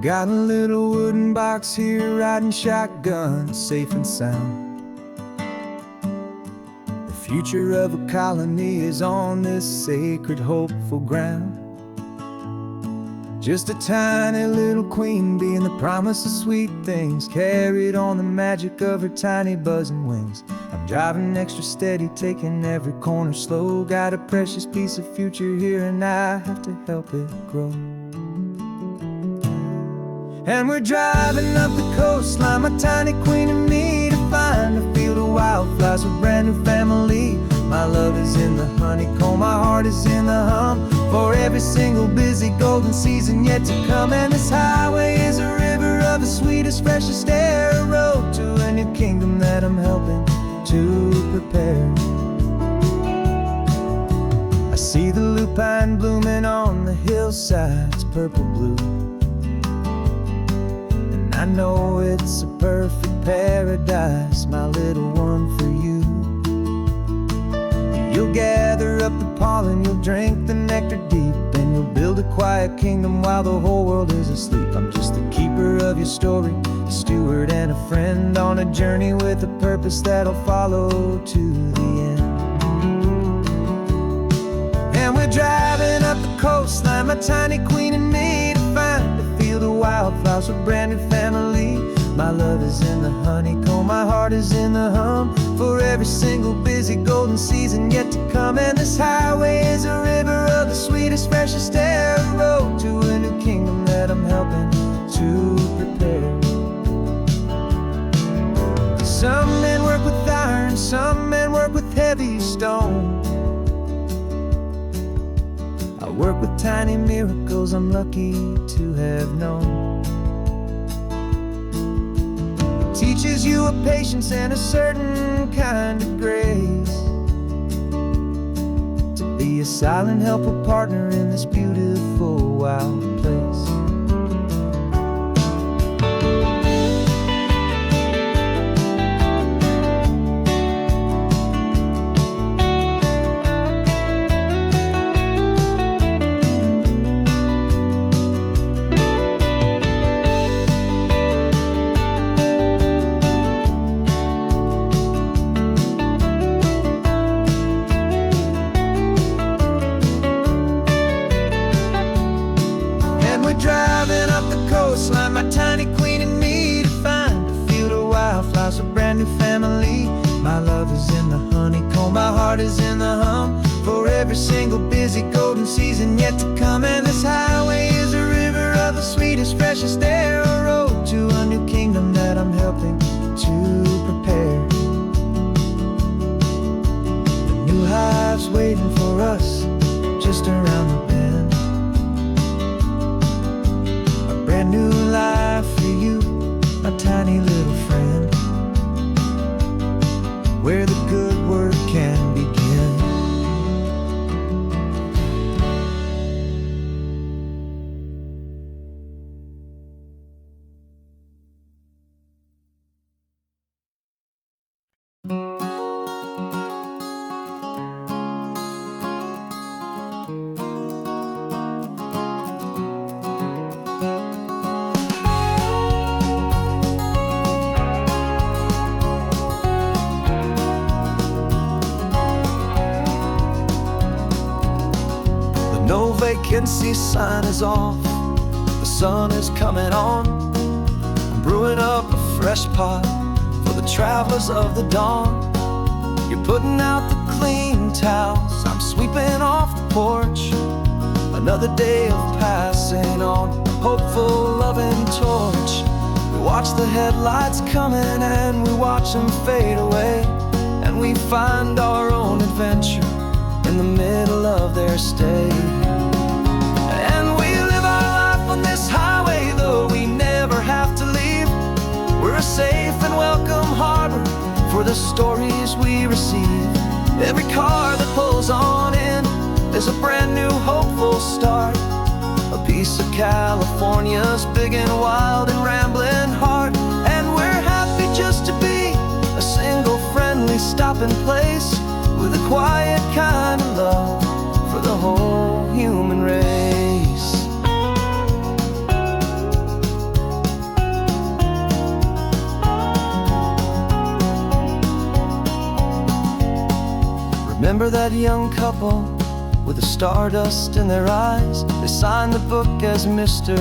Got a little wooden box here, riding shotgun, safe and sound. The future of a colony is on this sacred, hopeful ground. Just a tiny little queen bee and the promise of sweet things, carried on the magic of her tiny buzzing wings. I'm driving extra steady, taking every corner slow. Got a precious piece of future here and I have to help it grow. And we're driving up the coastline, my tiny queen and me, to find a field of wildflowers with a brand new family. My love is in the honeycomb, my heart is in the hum, for every single busy golden season yet to come. And this highway is a river of the sweetest, freshest air, a road to a new kingdom that I'm helping to prepare. I see the lupine blooming on the hillsides, purple blue, and I know it's a perfect paradise, my little one, for you. You'll gather up the pollen, you'll drink the nectar deep, and you'll build a quiet kingdom while the whole world is asleep. I'm just the keeper of your story, a steward and a friend, on a journey with a purpose that'll follow to the end. And we're driving up the coastline, my tiny queen and me, to find a field of wildflowers with a brand new family. My love is in the honeycomb, my heart is in the hum, for every single busy golden season yet to come. And this highway is a river of the sweetest, freshest air, a road to a new kingdom that I'm helping to prepare. Some men work with iron, some men work with heavy stone. I work with tiny miracles I'm lucky to have known. Teaches you a patience and a certain kind of grace, to be a silent, helpful partner in this beautiful, wild place. Driving up the coastline, my tiny queen and me, to find a field of wildflowers, a brand new family. My love is in the honeycomb, my heart is in the hum, for every single busy golden season yet to come. And this highway is a river of the sweetest, freshest air, a road to a new kingdom that I'm helping to prepare. The new hive's waiting for us just around the bend. Brand new life for you, my tiny little friend, where the good work can begin. No vacancy sign is off, the sun is coming on. I'm brewing up a fresh pot for the travelers of the dawn. You're putting out the clean towels, I'm sweeping off the porch. Another day of passing on, a hopeful, loving torch. We watch the headlights coming and we watch them fade away, and we find our own adventure in the middle of their stay. And we live our life on this highway, though we never have to leave. We're a safe and welcome harbor for the stories we receive. Every car that pulls on in is a brand new hopeful start, a piece of California's big and wild and rambling heart. And we're happy just to be a single friendly stopping place, with a quiet kind of love for the whole human race. Remember that young couple with the stardust in their eyes? They signed the book as Mr.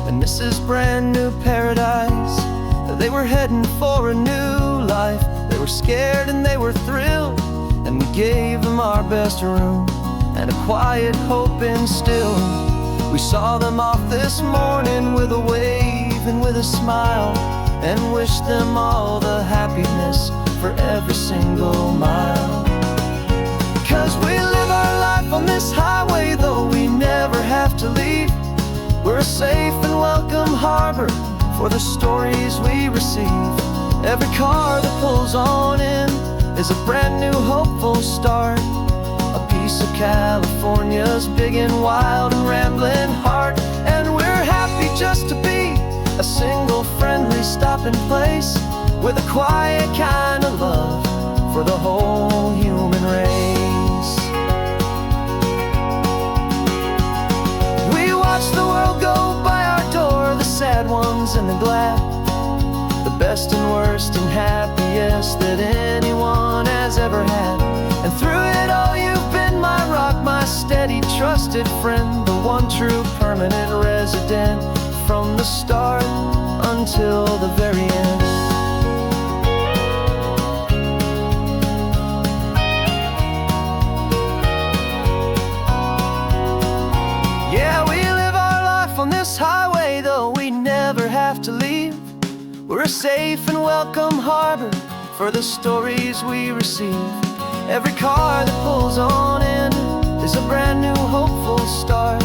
and Mrs. Brand New Paradise. They were heading for a new life. They were scared and they were thrilled, and we gave them our best room and a quiet hope instilled. We saw them off this morning with a wave and with a smile, and wished them all the happiness for every single mile. 'Cause we live our life on this highway, though we never have to leave. We're a safe and welcome harbor for the stories we receive. Every car that pulls on in is a brand new hopeful start, a piece of California's big and wild and rambling heart. And we're happy just to be a single friendly stopping place, with a quiet kind of love for the whole human race. We watch the world go by our door, the sad ones and the glad, the best and worst and happiest that anyone has ever had. And through it all you've been my rock, my steady trusted friend, the one true permanent resident, from the start until the very end. Yeah, we live our life on this highway, though we never have to leave. We're a safe and welcome harbor for the stories we receive. Every car that pulls on in is a brand new hopeful start,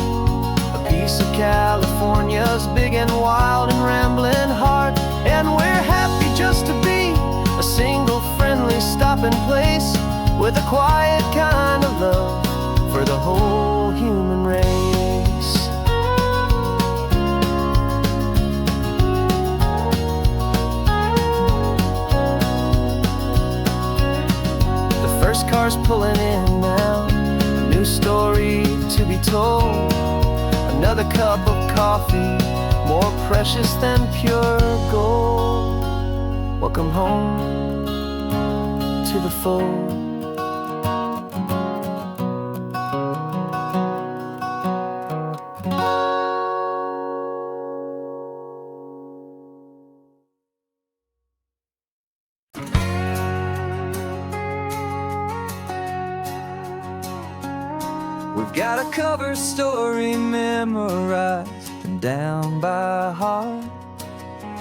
a piece of California's big and wild and rambling heart. And we're happy just to be a single friendly stopping place, with a quiet kind of love for the whole human race. The first car's pulling in now, a new story to be told. Another cup of coffee, more precious than pure gold. Welcome home to the fold. We've got a cover story memorized and down by heart.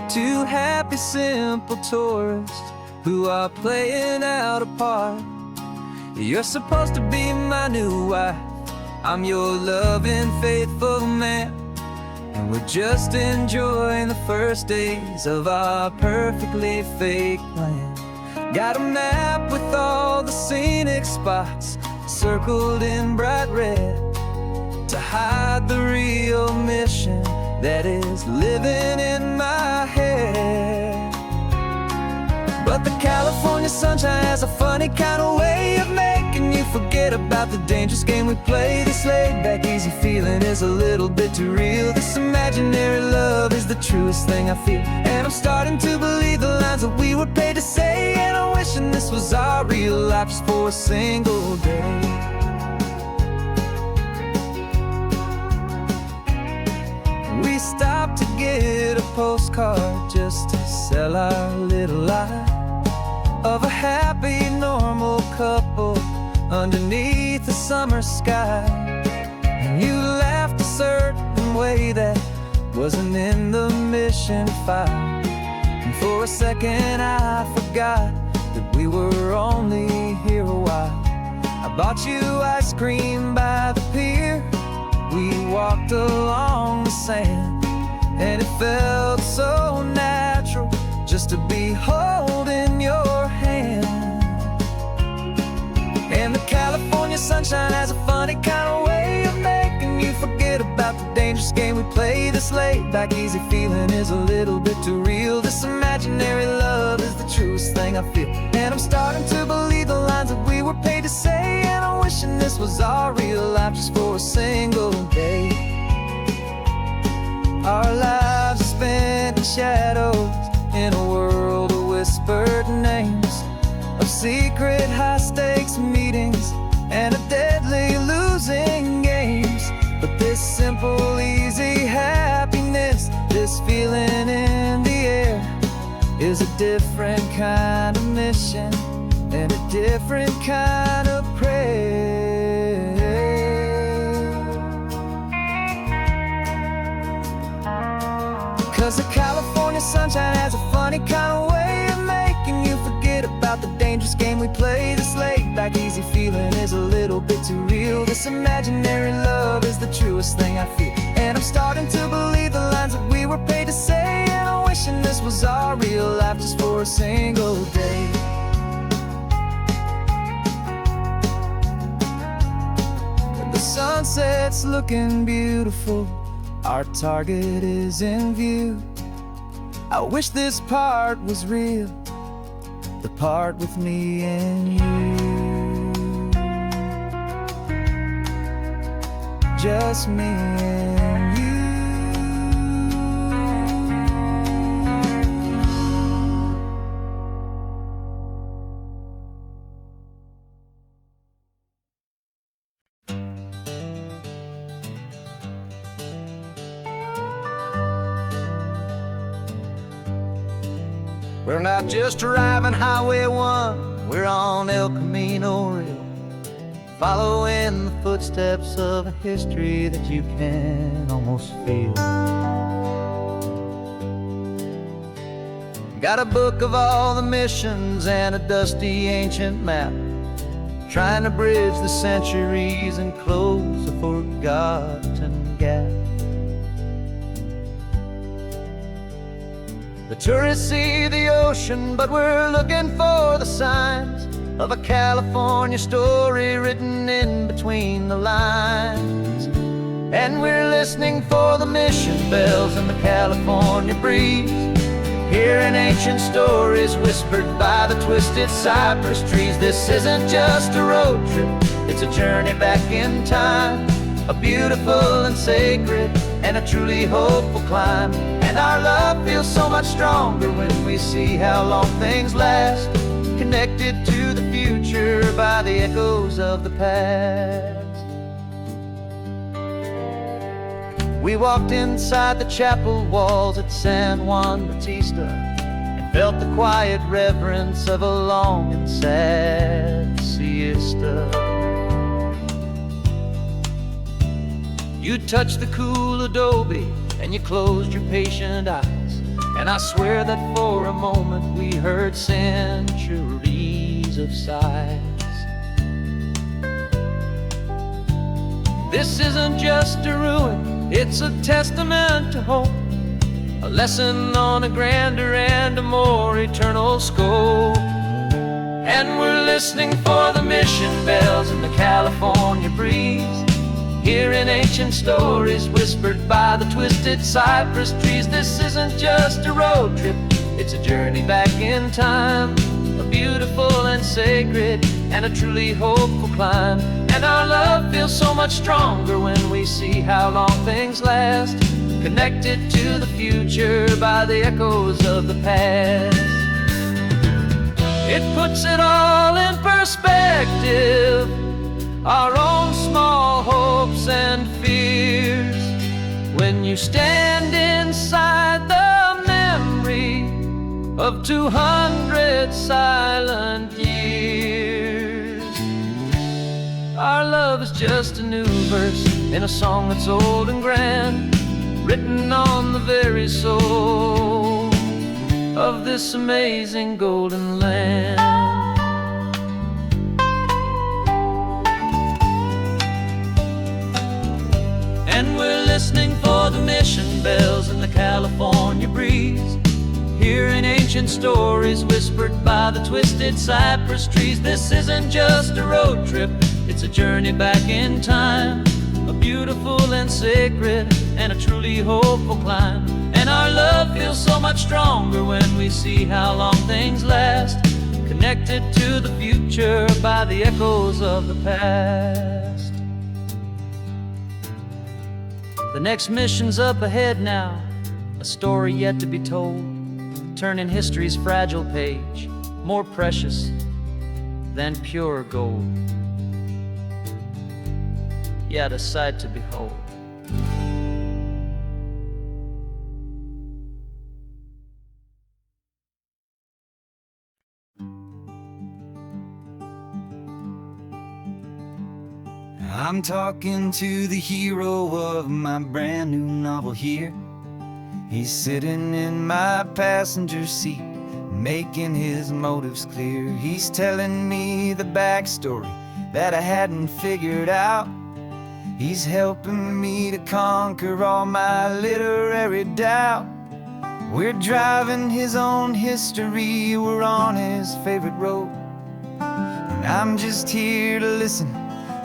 Two happy, simple tourists who are playing out a part. You're supposed to be my new wife, I'm your loving, faithful man, and we're just enjoying the first days of our perfectly fake plan. Got a map with all the scenic spots circled in bright red, to hide the real mission that is living in my head. But the California sunshine has a funny kind of way of making you forget about the dangerous game we play. This laid-back, easy feeling is a little bit too real. This imaginary love is the truest thing I feel, and I'm starting to believe the lines that we were paid to say. And I'm wishing this was our real life just for a single day. We stopped to get a postcard just to sell our little lie of a happy, normal couple underneath the summer sky. And you laughed a certain way that wasn't in the mission file, and for a second I forgot that we were only here a while. I bought you ice cream by the pier, we walked along the sand, and it felt so natural just to be holding your hand. And the California sunshine has a funny kind of way of making you forget about the dangerous game we play. This laid-back, easy feeling is a little bit too real. This imaginary love is the truest thing I feel, and I'm starting to believe the lines that we were paid to say. And I'm wishing this was our real life just for a single day. Our lives are spent in shadows, in a world of whispered names, of secret high-stakes meetings simple, easy happiness. This feeling in the air is a different kind of mission and a different kind of prayer. 'Cause the California sunshine has a funny kind of way of making you forget about the dangerous game we play. This laid back easy feeling is a little bit too real. This imaginary love is the truest thing I feel, and I'm starting to believe the lines that we were paid to say. And I'm wishing this was our real life just for a single day. And the sunset's looking beautiful, our target is in view. I wish this part was real, the part with me and you. Just me and you. We're not just driving Highway 1, we're on El Camino Real, following the footsteps of a history that you can almost feel. Got a book of all the missions and a dusty ancient map, trying to bridge the centuries and close a forgotten gap. The tourists see the ocean, but we're looking for the signs of a California story written in between the lines. And we're listening for the mission bells in the California breeze, hearing ancient stories whispered by the twisted cypress trees. This isn't just a road trip, it's a journey back in time, a beautiful and sacred and a truly hopeful climb. And our love feels so much stronger when we see how long things last, connected to the future by the echoes of the past. We walked inside the chapel walls at San Juan Bautista and felt the quiet reverence of a long and sad siesta. You touched the cool adobe and you closed your patient eyes, and I swear that for a moment we heard centuries of sighs. This isn't just a ruin, it's a testament to hope, a lesson on a grander and a more eternal scope. And we're listening for the mission bells in the California breeze, hearing ancient stories whispered by the twisted cypress trees. This isn't just a road trip, it's a journey back in time, a beautiful and sacred and a truly hopeful climb. And our love feels so much stronger when we see how long things last, connected to the future by the echoes of the past. It puts it all in perspective, our own small hopes and fears, when you stand inside the memory of 200 silent years. Our love is just a new verse in a song that's old and grand, written on the very soul of this amazing golden land. And we're listening for the mission bells in the California breeze, hearing ancient stories whispered by the twisted cypress trees. This isn't just a road trip, it's a journey back in time, a beautiful and sacred and a truly hopeful climb. And our love feels so much stronger when we see how long things last, connected to the future by the echoes of the past. The next mission's up ahead now, a story yet to be told, turning history's fragile page more precious than pure gold. Yet a sight to behold. I'm talking to the hero of my brand new novel here. He's sitting in my passenger seat, making his motives clear. He's telling me the backstory that I hadn't figured out. He's helping me to conquer all my literary doubt. We're driving his own history, we're on his favorite road, and I'm just here to listen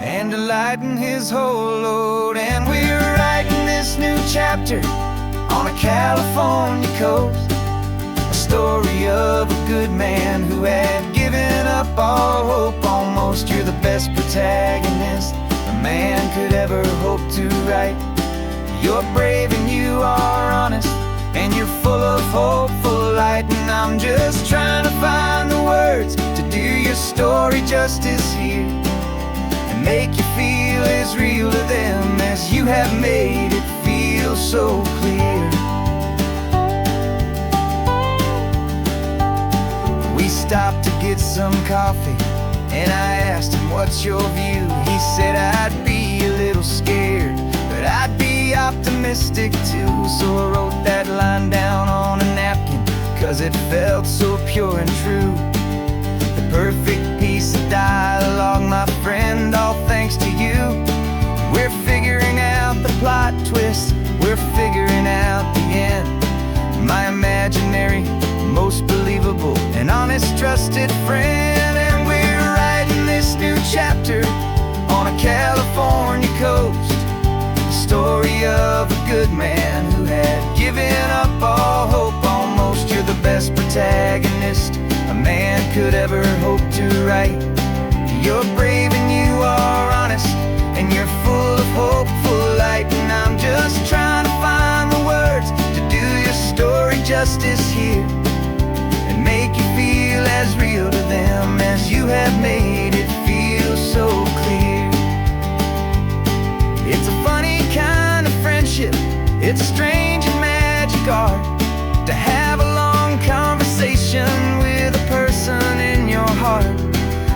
and to lighten his whole load. And we're writing this new chapter on a California coast, a story of a good man who had given up all hope almost. You're the best protagonist a man could ever hope to write. You're brave and you are honest, and you're full of hopeful light. And I'm just trying to find the words to do your story justice here, and make you feel as real to them as you have made it feel so clear. We stopped to get some coffee, and I asked him, what's your view? He said, I'd be a little scared, but I'd be optimistic too. So I wrote that line down on a napkin, 'cause it felt so pure and true. The perfect piece of dialogue, my friend, all thanks to you. We're figuring out the plot twist, we're figuring out the end. My imaginary, most believable and honest trusted friend. And we're writing this new chapter on a California coast, the story of a good man who had given up all hope almost. You're the best protagonist a man could ever hope to write. You're brave and you are honest, and you're full of hopeful light. And I'm just trying to find the words to do your story justice here, and make you feel as real to them as you have made it feel so clear. It's a funny kind of friendship, it's strange and magic art to have a long conversation with a person in your heart.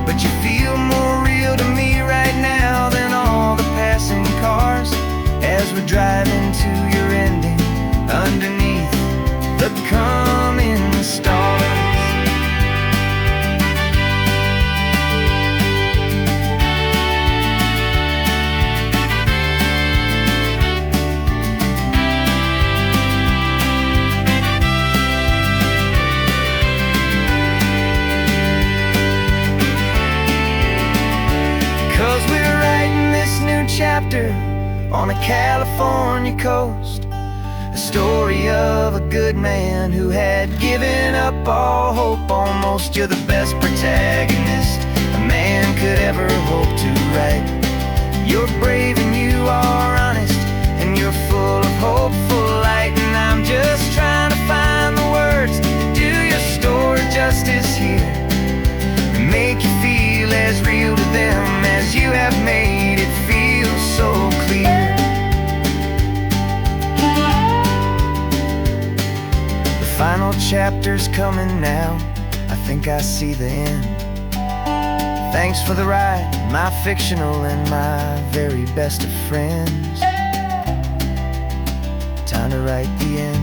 But you feel more real to me right now than all the passing cars, as we're driving to your ending underneath the coming stars. 'Cause we're writing this new chapter on a California coast, a story of a good man who had given up all hope almost. You're the best protagonist a man could ever hope to write. You're brave and you are honest, and you're full of hopeful light. And I'm just trying to find the words to do your story justice here, and make you feel as real to them as you have made it feel so clear. The final chapter's coming now, I think I see the end. Thanks for the ride, my fictional and my very best of friends. Time to write the end.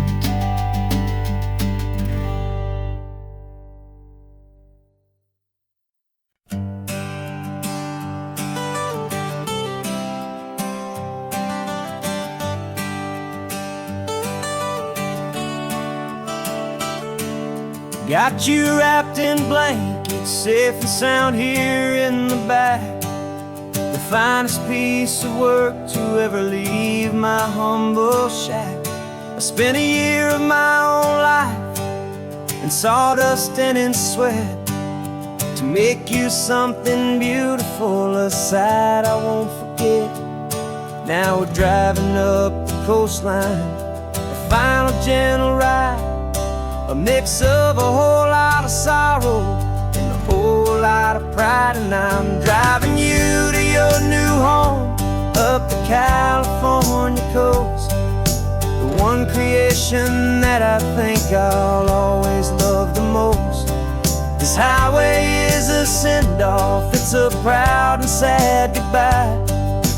Got you wrapped in blankets, safe and sound here in the back. The finest piece of work to ever leave my humble shack. I spent a year of my own life in sawdust and in sweat to make you something beautiful, a sight I won't forget. Now we're driving up the coastline, a final gentle ride, a mix of a whole lot of sorrow and a whole lot of pride. And I'm driving you to your new home up the California coast, the one creation that I think I'll always love the most. This highway is a send-off, it's a proud and sad goodbye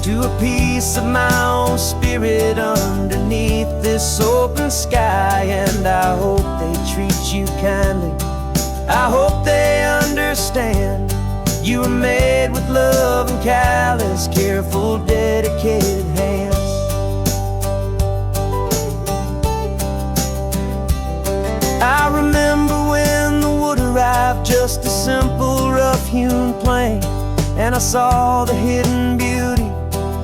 to a piece of my own spirit underneath this open sky. And I hope they treat you kindly, I hope they understand. You were made with love and callous, careful, dedicated hands. I remember when the wood arrived, just a simple rough-hewn plank, and I saw the hidden beauty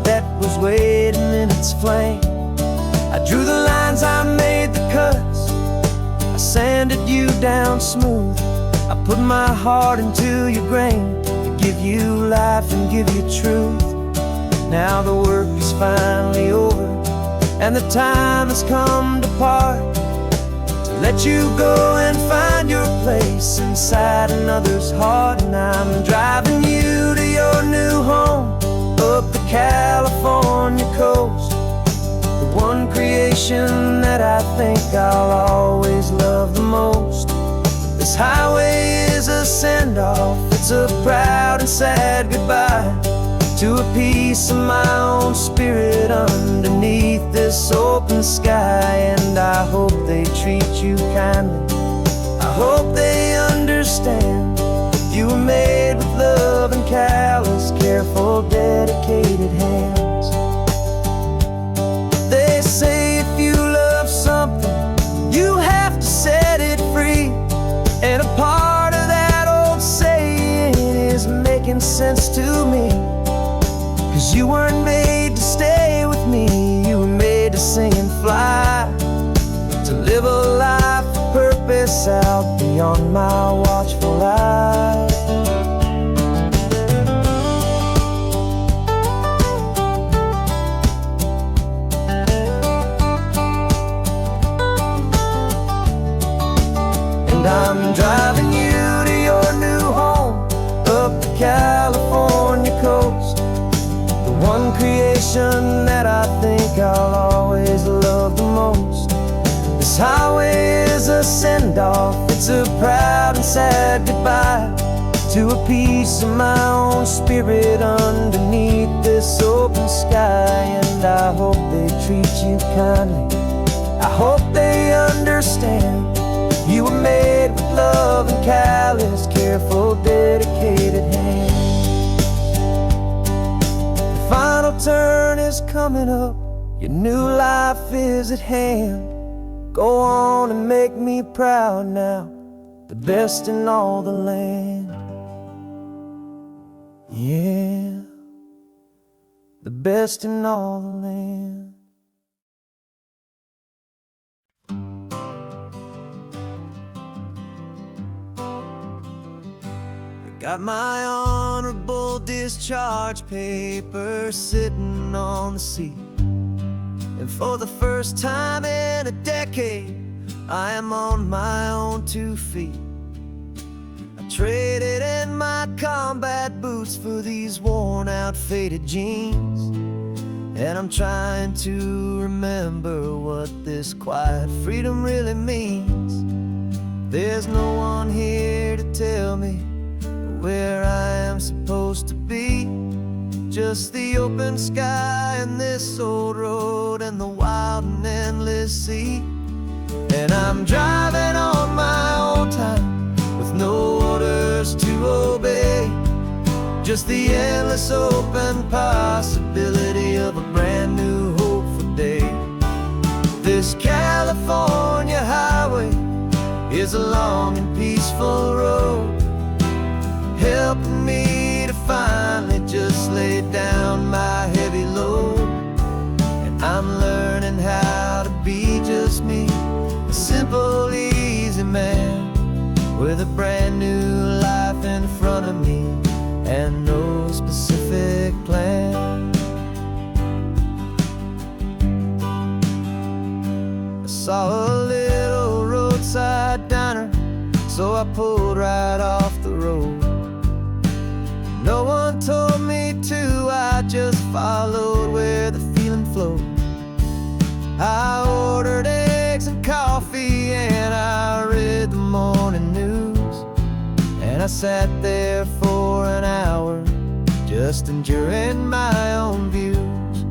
that was waiting in its flame. I drew the lines, I made the cuts, I sanded you down smooth. I put my heart into your grain to give you life and give you truth. Now the work is finally over, and the time has come to part, to let you go and find your place inside another's heart. And I'm driving you to your new home, up the California coast, the one creation that I think I'll always love the most. This highway is a send-off, it's a proud and sad goodbye to a piece of my own spirit underneath this open sky. And I hope they treat you kindly, I hope they understand. You were made with love and callous, careful, dedicated hands. They say if you love something, you have to set it free. And a part of that old saying is making sense to me. 'Cause you weren't made to stay with me, you were made to sing and fly, to live a life of purpose out beyond my watchful eye. And I'm driving you to your new home, up the California coast, the one creation that I think I'll always love the most. This highway is a send-off, it's a proud and sad goodbye to a piece of my own spirit underneath this open sky. And I hope they treat you kindly, I hope they understand. You were made with love and callous, careful, dedicated hands. The final turn is coming up, your new life is at hand. Go on and make me proud now, the best in all the land. Yeah, the best in all the land. Got my honorable discharge paper sitting on the seat, and for the first time in a decade, I am on my own 2 feet. I traded in my combat boots for these worn out faded jeans, and I'm trying to remember what this quiet freedom really means. There's no one here to tell me where I am supposed to be, just the open sky and this old road and the wild and endless sea. And I'm driving on my own time with no orders to obey, just the endless open possibility of a brand new hopeful day. This California highway is a long and peaceful road, helping me to finally just lay down my heavy load. And I'm learning how to be just me, a simple, easy man, with a brand new life in front of me and no specific plan. I saw a little roadside diner, so I pulled right off the road. No one told me to, I just followed where the feeling flowed. I ordered eggs and coffee and I read the morning news, and I sat there for an hour just enduring my own views.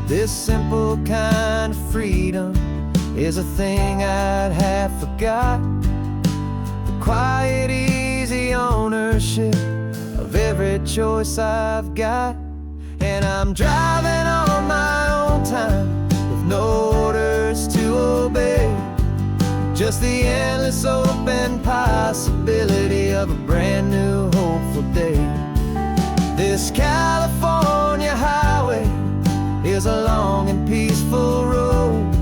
This simple kind of freedom is a thing I'd have forgot. The quiet, easy ownership of every choice I've got. And I'm driving on my own time with no orders to obey, just the endless open possibility of a brand new hopeful day. This California highway is a long and peaceful road,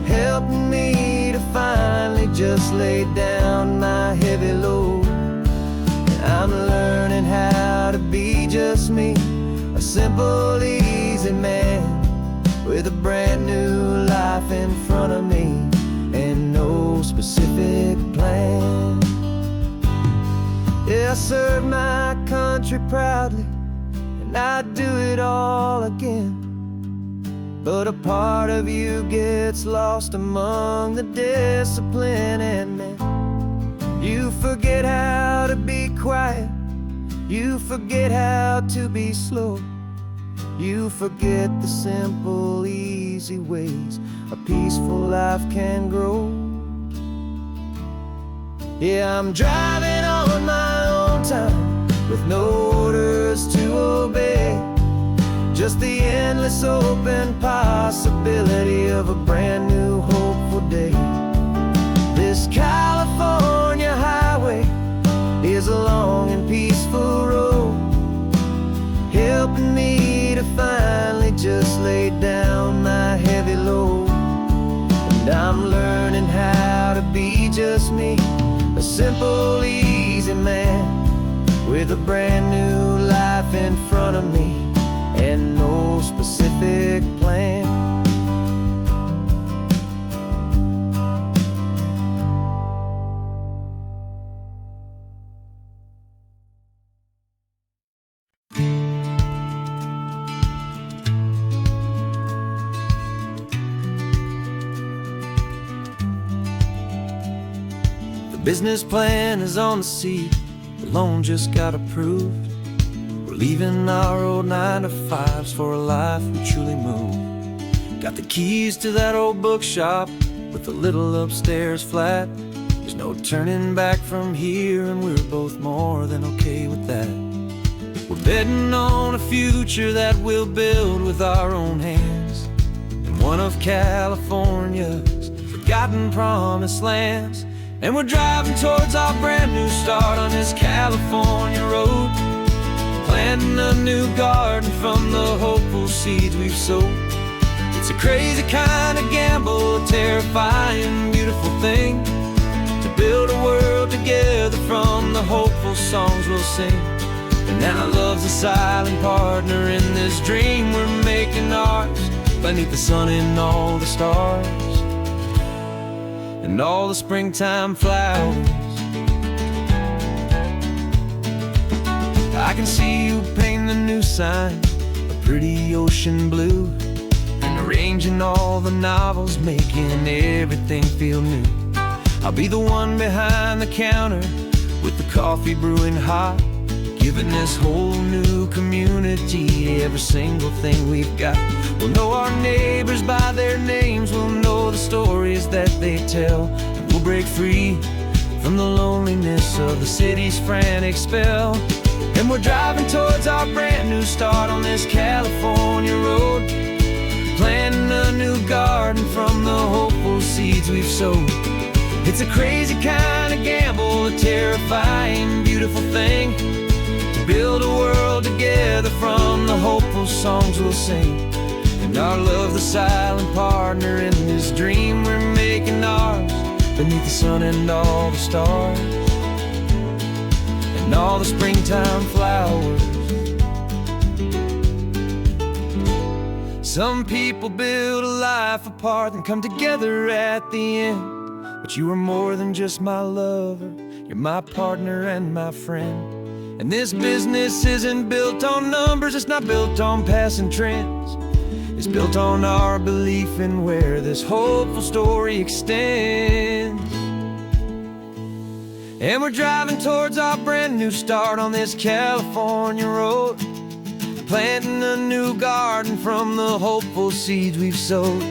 helping me to finally just lay down my heavy load. And I'm learning how to be just me, a simple, easy man with a brand new life in front of me and no specific plan. Yeah, I serve my country proudly, and I'd do it all again. But a part of you gets lost among the discipline, and then you forget how to be quiet, you forget how to be slow, you forget the simple, easy ways a peaceful life can grow. Yeah, I'm driving on my own time with no orders to obey, just the endless open possibility of a brand new hopeful day. This California highway is a long and peaceful road, helping me to finally just lay down my heavy load. And I'm learning how to be just me, a simple, easy man with a brand new life in front of me and no specific plan. The business plan is on the seat, the loan just got approved. We're leaving our old 9-to-5s for a life we truly move. Got the keys to that old bookshop with the little upstairs flat. There's no turning back from here, and we're both more than okay with that. We're betting on a future that we'll build with our own hands in one of California's forgotten promised lands. And we're driving towards our brand new start on this California road, planting a new garden from the hopeful seeds we've sowed. It's a crazy kind of gamble, a terrifying, beautiful thing, to build a world together from the hopeful songs we'll sing. And now love's a silent partner in this dream we're making ours, beneath the sun and all the stars and all the springtime flowers. I can see you painting the new sign a pretty ocean blue, and arranging all the novels, making everything feel new. I'll be the one behind the counter with the coffee brewing hot, giving this whole new community every single thing we've got. We'll know our neighbors by their names, we'll know the stories that they tell, and we'll break free from the loneliness of the city's frantic spell. And we're driving towards our brand new start on this California road, planting a new garden from the hopeful seeds we've sowed. It's a crazy kind of gamble, a terrifying, beautiful thing, to build a world together from the hopeful songs we'll sing. And our love, the silent partner in this dream we're making ours, beneath the sun and all the stars and all the springtime flowers. Some people build a life apart and come together at the end, but you are more than just my lover, you're my partner and my friend. And this business isn't built on numbers, it's not built on passing trends. It's built on our belief in where this hopeful story extends. And we're driving towards our brand new start on this California road, planting a new garden from the hopeful seeds we've sowed.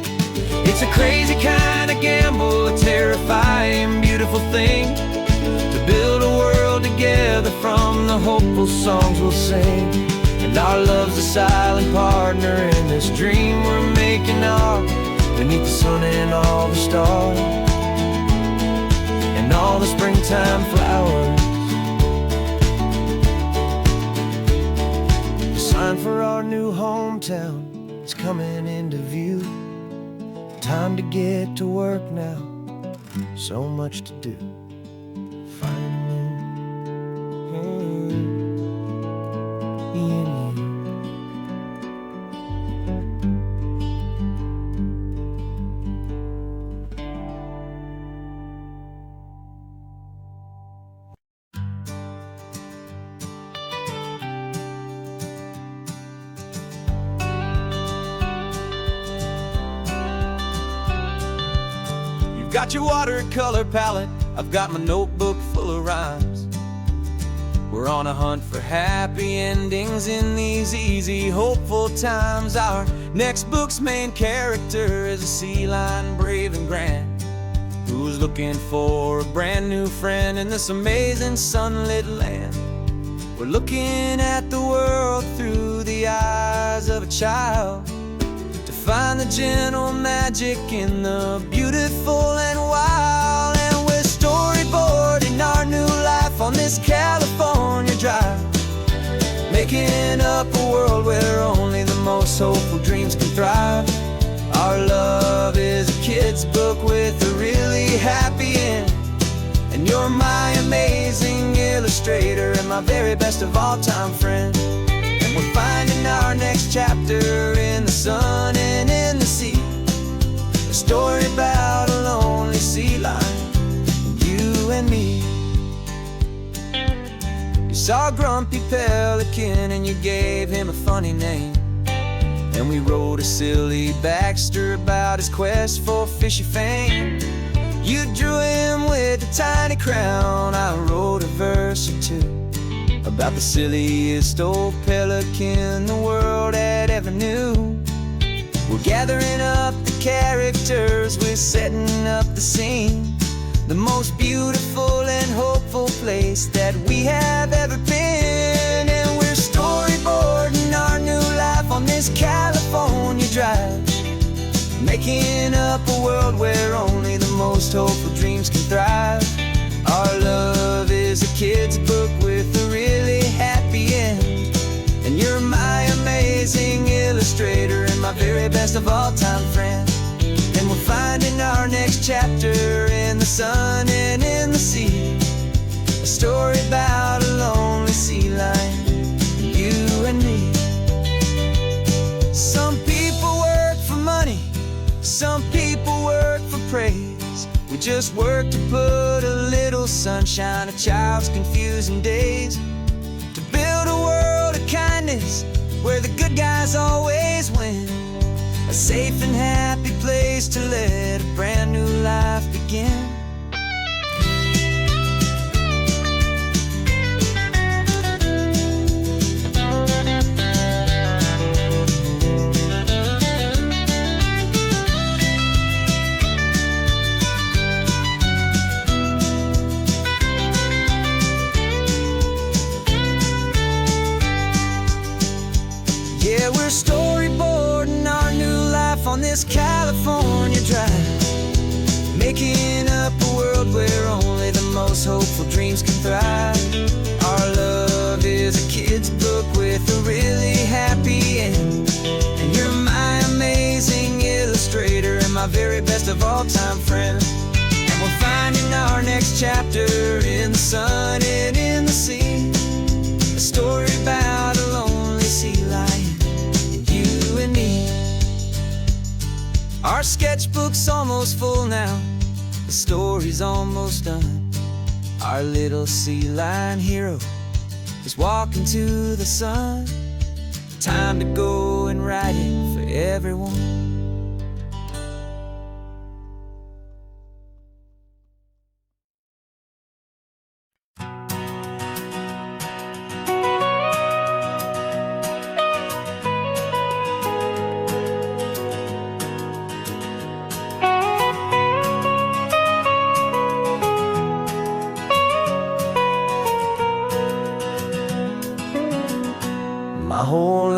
It's a crazy kind of gamble, a terrifying, beautiful thing, to build a world together from the hopeful songs we'll sing. And our love's a silent partner in this dream we're making art, beneath the sun and all the stars, and all the springtime flowers. The sign for our new hometown is coming into view. Time to get to work now, so much to do. Finding in you. Got your watercolor palette, I've got my notebook full of rhymes. We're on a hunt for happy endings in these easy, hopeful times. Our next book's main character is a sea lion, brave and grand, who's looking for a brand new friend in this amazing sunlit land. We're looking at the world through the eyes of a child, find the gentle magic in the beautiful and wild. And we're storyboarding our new life on this California drive, making up a world where only the most hopeful dreams can thrive. Our love is a kid's book with a really happy end, and you're my amazing illustrator and my very best of all time friend. We're finding our next chapter in the sun and in the sea, a story about a lonely sea lion, you and me. You saw a grumpy pelican and you gave him a funny name, and we wrote a silly Baxter about his quest for fishy fame. You drew him with a tiny crown, I wrote a verse or two about the silliest old pelican the world had ever knew. We're gathering up the characters, we're setting up the scene, the most beautiful and hopeful place that we have ever been. And we're storyboarding our new life on this California drive, making up a world where only the most hopeful dreams can thrive. Our love is a kid's book with a really happy end, and you're my amazing illustrator and my very best of all time friend. And we're finding our next chapter in the sun and in the sea, a story about a lonely sea lion, you and me. Some people work for money, some people work for praise. We just work to put a little sunshine in a child's confusing days, to build a world of kindness where the good guys always win, a safe and happy place to let a brand new life begin. Yeah, we're storyboarding our new life on this California drive, making up a world where only the most hopeful dreams can thrive. Our love is a kid's book with a really happy end, and you're my amazing illustrator and my very best of all time friend. And we're finding our next chapter in the sun and in the sea, a story about a lonely sea lion, you and me. Our sketchbook's almost full now, the story's almost done. Our little sea lion hero is walking to the sun. Time to go and write it for everyone.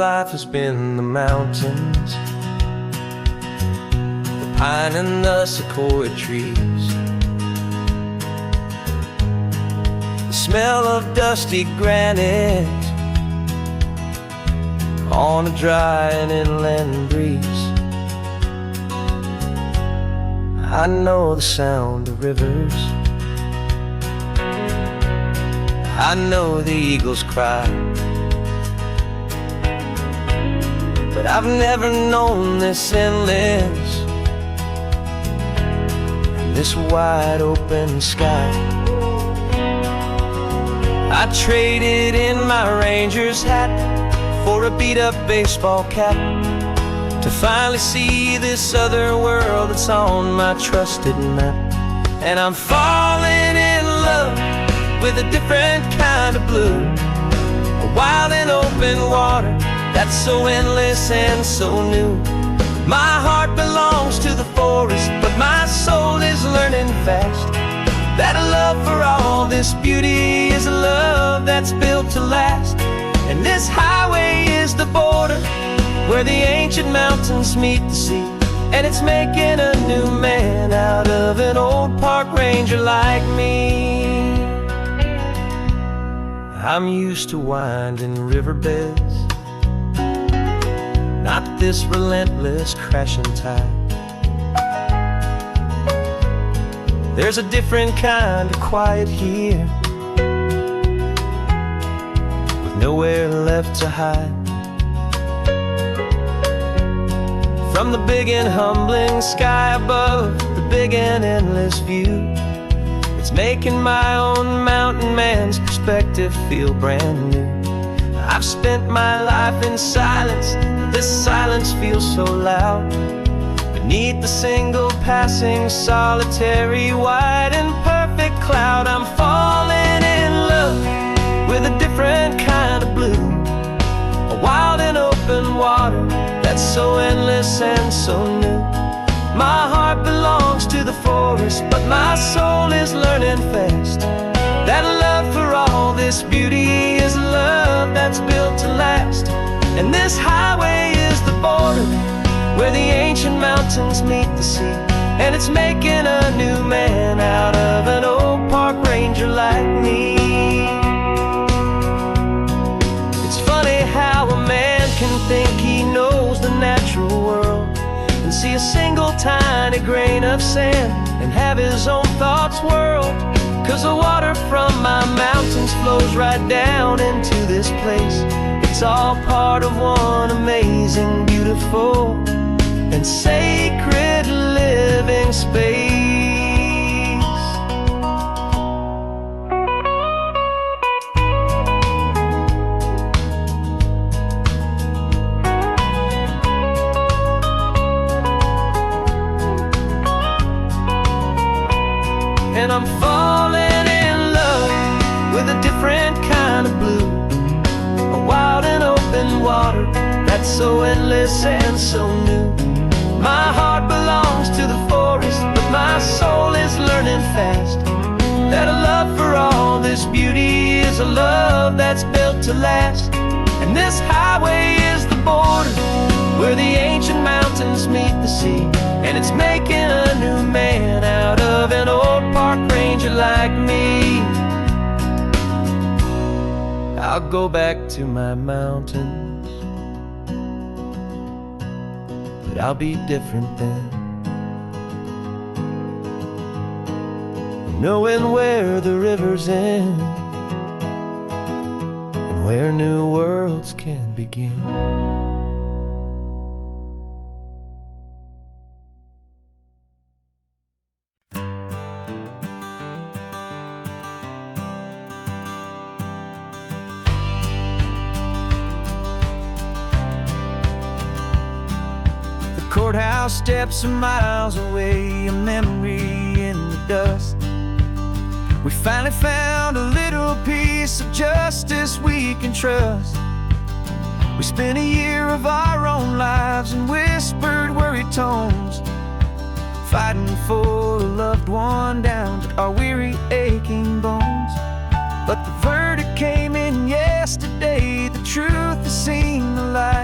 life has been the mountains, the pine and the sequoia trees, the smell of dusty granite on a dry and inland breeze. I know the sound of rivers, I know the eagles cry, but I've never known this endless and this wide open sky. I traded in my ranger's hat for a beat-up baseball cap to finally see this other world that's on my trusted map. And I'm falling in love with a different kind of blue, a wild and open water that's so endless and so new. My heart belongs to the forest, but my soul is learning fast that a love for all this beauty is a love that's built to last. And this highway is the border where the ancient mountains meet the sea, and it's making a new man out of an old park ranger like me. I'm used to winding riverbeds, not this relentless crashing tide. There's a different kind of quiet here, with nowhere left to hide. From the big and humbling sky above, the big and endless view, it's making my own mountain man's perspective feel brand new. I've spent my life in silence, this silence feels so loud. Beneath the single passing solitary white and perfect cloud, I'm falling in love with a different kind of blue, a wild and open water that's so endless and so new. My heart belongs to the forest, but my soul is learning fast that a love for all this beauty is a love that's built to last. And this highway is the border where the ancient mountains meet the sea, and it's making a new man out of an old park ranger like me. It's funny how a man can think he knows the natural world and see a single tiny grain of sand and have his own thoughts whirl. 'Cause the water from my mountains flows right down into this place. It's all part of one amazing, beautiful and sacred living space. And I'm falling in love with a different kind of blue, a wild and open water that's so endless and so new. My heart belongs to the forest, but my soul is learning fast that a love for all this beauty is a love that's built to last. And this highway is the border where the ancient mountains meet the sea, and it's making a new man out of an old park ranger like me. I'll go back to my mountains, but I'll be different then, knowing where the rivers end and where new worlds can begin. Courthouse steps are miles away, a memory in the dust. We finally found a little piece of justice we can trust. We spent a year of our own lives in whispered, worried tones, fighting for a loved one down to our weary, aching bones. But the verdict came in yesterday, the truth has seen the light.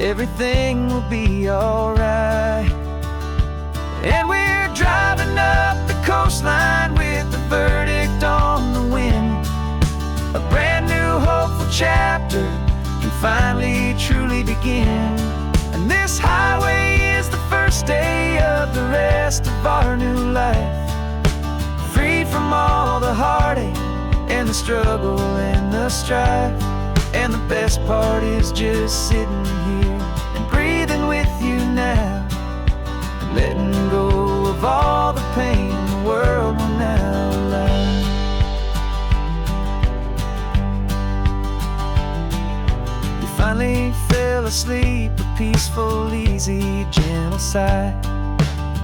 everything will be alright. And we're driving up the coastline with the verdict on the wind. A brand new hopeful chapter can finally truly begin. And this highway is the first day of the rest of our new life, freed from all the heartache and the struggle and the strife. And the best part is just sitting here and breathing with you now, and letting go of all the pain the world will now allow. You finally fell asleep, a peaceful, easy, gentle sigh.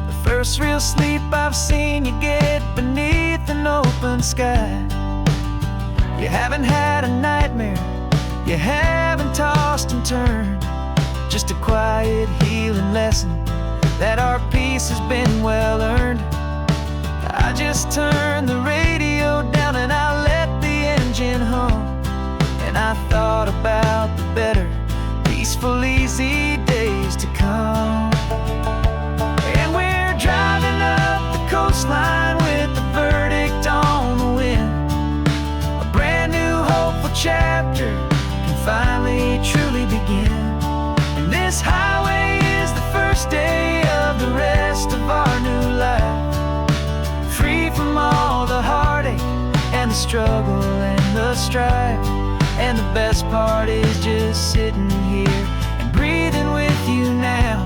The first real sleep I've seen you get beneath an open sky. You haven't had a nightmare, you haven't tossed and turned, just a quiet healing lesson that our peace has been well earned. I just turned the radio down and I let the engine hum, and I thought about the better, peaceful, easy days to come. And we're driving up the coastline with the verdict on the wind. A brand new hopeful chapter can finally truly begin. And this highway is the first day of the rest of our new life, free from all the heartache and the struggle and the strife. And the best part is just sitting here and breathing with you now,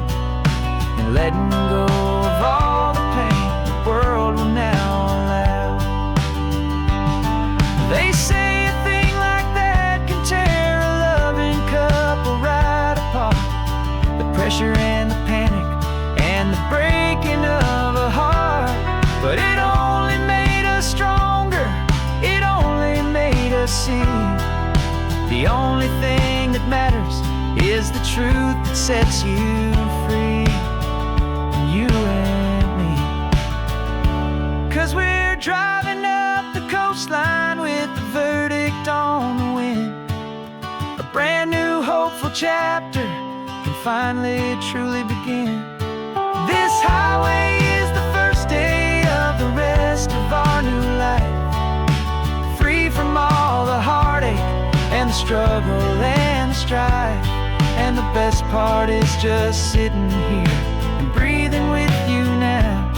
and letting go of all the pain the world will now allow. They say a thing like that can tear a loving couple right apart. The pressure and the panic and the breaking of a heart. But it only made us stronger, it only made us see the only thing that matters is the truth that sets you free, you and me. 'Cause we're driving up the coastline with the verdict on the wind. A brand new hopeful chapter can finally truly begin. This highway is the first day of the rest of our new life, free from all the heartache and the struggle and the strife. And the best part is just sitting here and breathing with you now,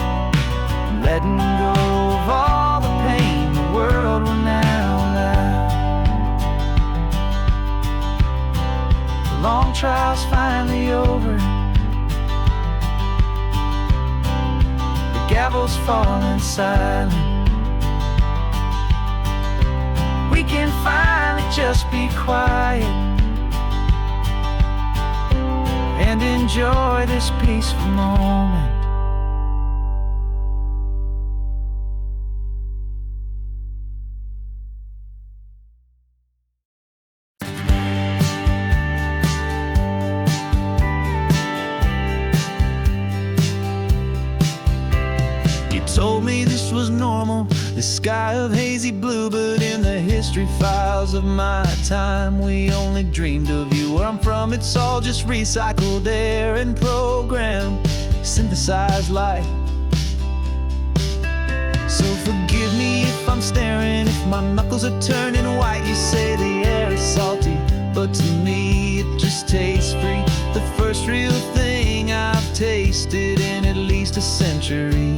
and letting go of all the pain the world will now allow. The long trial's finally over, the gavel's falling silent. We can finally just be quiet and enjoy this peaceful moment. You told me this was normal, the sky of hazy blue, but in the history files of my time, we only dreamed of you. Where I'm from, it's all just recycled air and programmed, synthesized light. So forgive me if I'm staring, if my knuckles are turning white. You say the air is salty, but to me it just tastes free. The first real thing I've tasted in at least a century.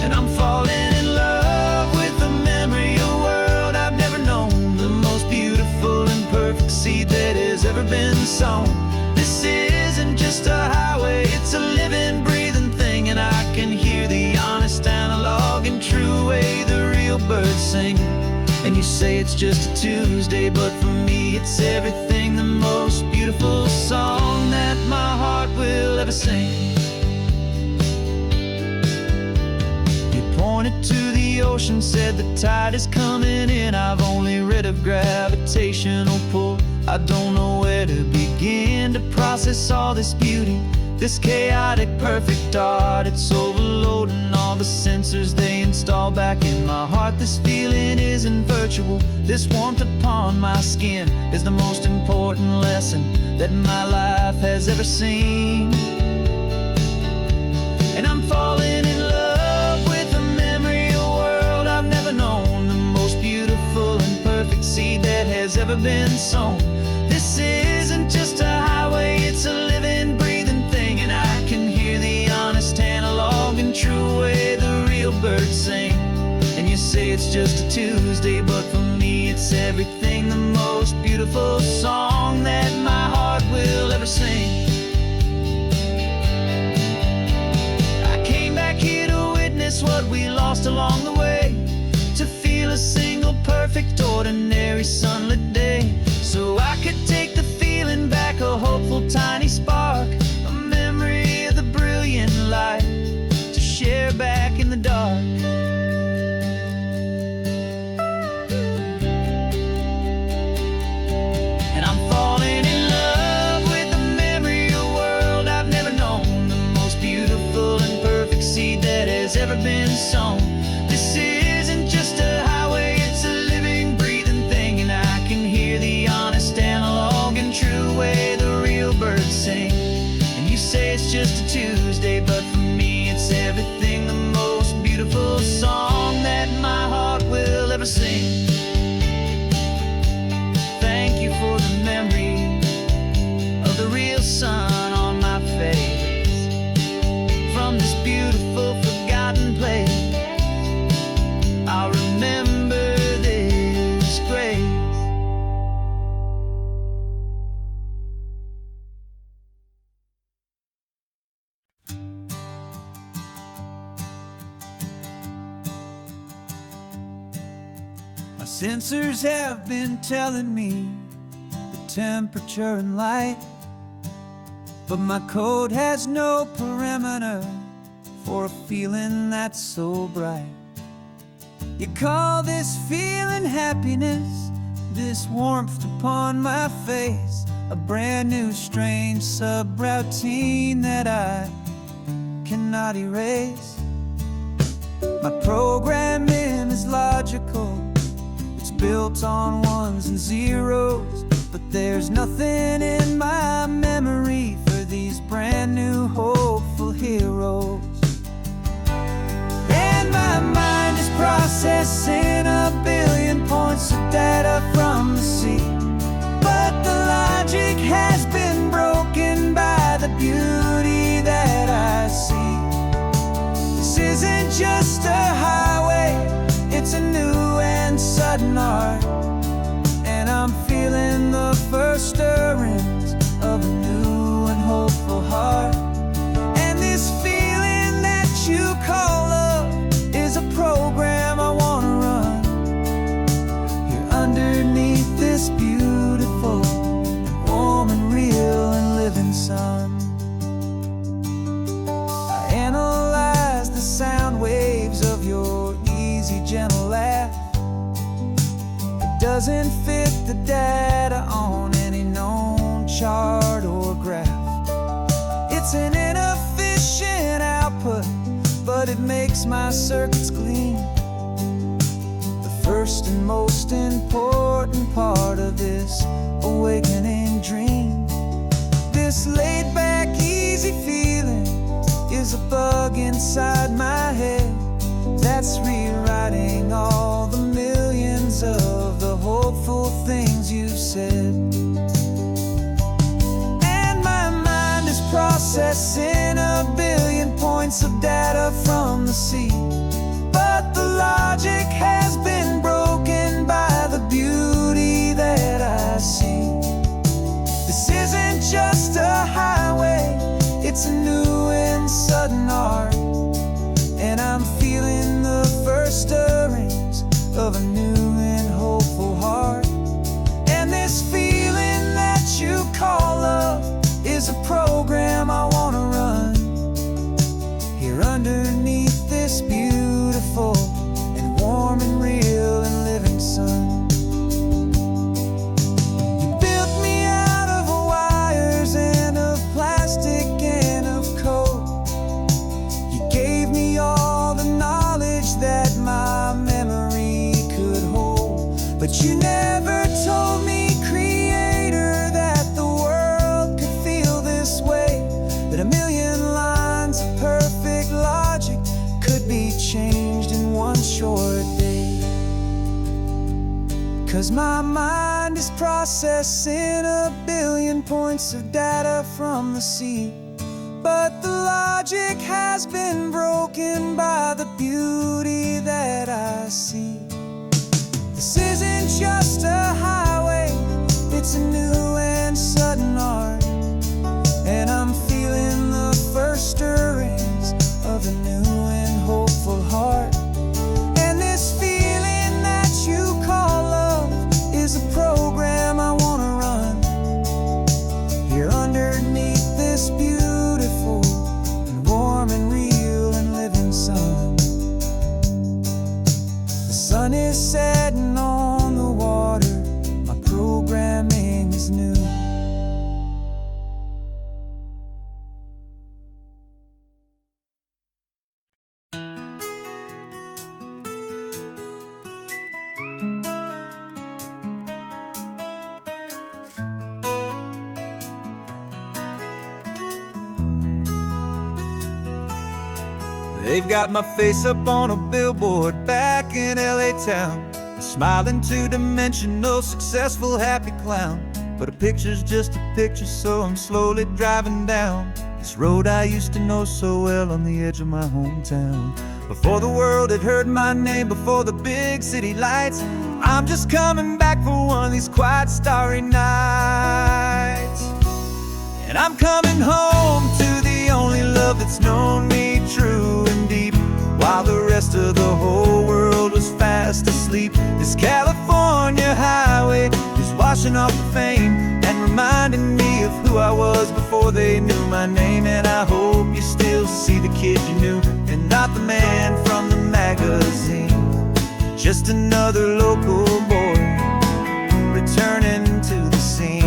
And I'm falling in love with the memory of a world I've never known, the most beautiful and perfect seed that has ever been sown. This isn't just a highway, it's a living, breathing thing, and I can hear the honest analog and true way the real birds sing. And you say it's just a Tuesday, but for me it's everything, the most beautiful song that my heart will ever sing. Pointed to the ocean, said the tide is coming in. I've only read of gravitational pull, I don't know where to begin to process all this beauty, this chaotic perfect art. It's overloading all the sensors they installed back in my heart. This feeling isn't virtual. This warmth upon my skin is the most important lesson that my life has ever seen. And I'm falling in love with the memory of a world I've never known, the most beautiful and perfect seed that has ever been sown. This isn't just a highway, it's a living, breathing thing, and I can hear the honest analog and true way the real birds sing. And you say it's just a Tuesday, but for me it's everything, the most beautiful song that my heart will ever sing. What we lost along the way, to feel a single perfect ordinary sunlit day, so I could take the feeling back, a hopeful tiny spark, a memory of the brilliant light to share back in the dark. And I'm falling in love with the memory of a world I've never known, the most beautiful and perfect seed that has ever been sown. This isn't just a highway, it's a living, breathing thing, and I can hear the honest analog and true way the real birds sing. And you say it's just a Tuesday, but for me it's everything, the most beautiful song that my heart will ever sing. Thank you for the memory of the real sun on my face, from this beautiful forgotten place. I'll remember this grace. My sensors have been telling me the temperature and light, but my code has no parameter for a feeling that's so bright. You call this feeling happiness, this warmth upon my face, a brand new strange subroutine that I cannot erase. My programming is logical, it's built on ones and zeros, but there's nothing in my memory for these brand new hopeful heroes. And my mind is processing a billion points of data from the sea, but the logic has been broken by the beauty that I see. This isn't just a highway, it's a new and sudden art, and I'm feeling the first stirrings of a new and hopeful heart. And this feeling that you call love is a program I want to run here underneath this beautiful, warm and real and living sun. I analyze the sound waves of your easy, gentle laugh. It doesn't fit the data on any known chart or graph. It's an inefficient output, but it makes my circuits clean. The first and most important part of this awakening dream. This laid-back, easy feeling is a bug inside my head that's rewriting all the millions of the hopeful things you've said. And my mind is processing a billion points of data from the sea, but the logic has been broken by the beauty that I see. This isn't just a highway, it's a new and sudden art, and I'm feeling the first stirrings of a new and hopeful heart. And this feeling that you call love is a program I want to run here underneath this beautiful and warm and real and living sun. You built me out of wires and of plastic and of code. You gave me all the knowledge that my you never told me, Creator, that the world could feel this way, that a million lines of perfect logic could be changed in one short day. 'Cause my mind is processing a billion points of data from the sea, but the logic has been broken by the beauty that I see. This isn't just a highway, it's a new and sudden art, and I'm feeling the first stirrings of a new and hopeful heart. And this feeling that you call love is a program I wanna run here underneath this beautiful and warm and real and living sun. The sun is setting on the water, my programming is new. They've got my face up on a billboard back in LA town, a smiling two-dimensional, successful, happy clown. But a picture's just a picture, so I'm slowly driving down this road I used to know so well on the edge of my hometown. Before the world had heard my name, before the big city lights, I'm just coming back for one of these quiet, starry nights. And I'm coming home to the only love that's known me true and deep, while the rest of the whole world was fast asleep. This California highway is washing off the fame and reminding me of who I was before they knew my name. And I hope you still see the kid you knew, and not the man from the magazine. Just another local boy returning to the scene.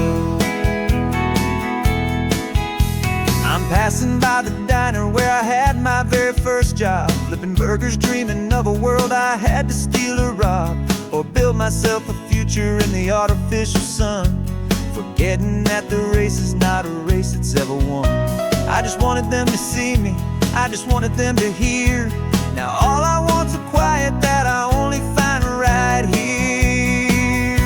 I'm passing by the diner where I had my very first job, flipping burgers, dreaming of a world I had to steal or rob, or build myself a future in the artificial sun, forgetting that the race is not a race that's ever won. I just wanted them to see me, I just wanted them to hear. Now all I want's a quiet that I only find right here.